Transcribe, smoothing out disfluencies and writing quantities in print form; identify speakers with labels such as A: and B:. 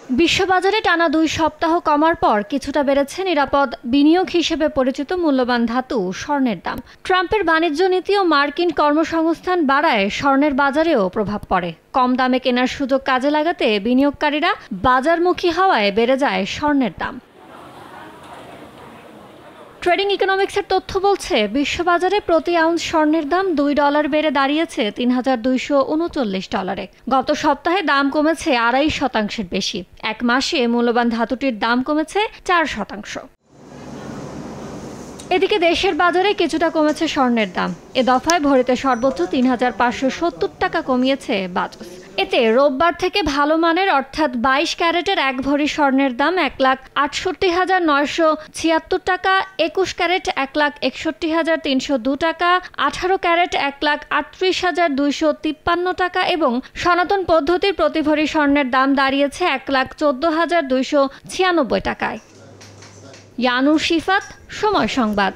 A: বিশ্ববাজারে টানা 2 সপ্তাহ কমার পর কিছুটা বেড়েছে নিরাপদ বিনিয়োগ হিসেবে পরিচিত মূল্যবান ধাতু স্বর্ণের দাম। ট্রাম্পের বাণিজ্য নীতি ও মার্কিন কর্মসংস্থান বাড়ায় স্বর্ণের বাজারেও প্রভাব পড়ে। কম দামে কেনার সুযোগ কাজে লাগাতে বিনিয়োগকারীরা বাজারমুখী হওয়ায় বেড়ে যায় স্বর্ণের দাম। ট্রেডিং ইকোনমিক্সের তথ্য বলছে, বিশ্ববাজারে প্রতি আউন্স স্বর্ণের দাম $2 বেড়ে দাঁড়িয়েছে $3,239। গত সপ্তাহে দাম কমেছে 2.5% বেশি। এক মাসে মূল্যবান ধাতুটির দাম কমেছে 4%। এদিকে দেশের বাজারে কিছুটা কমেছে স্বর্ণের দাম। এ দফায় ভরিতে সর্বোচ্চ $3,570 কমিয়েছে বাজস। এতে রোববার থেকে ভালো মানের অর্থাৎ 22 ক্যারেটের 1 ভরি স্বর্ণের দাম 1,68,976 টাকা, 21 ক্যারেট 1,61,302 টাকা, 18 ক্যারেট 1,38,253 টাকা এবং সনাতন পদ্ধতির প্রতি ভরি স্বর্ণের দাম দাঁড়িয়েছে 1,14,296 টাকায়। ইয়ানুর শিফাত, সময় সংবাদ।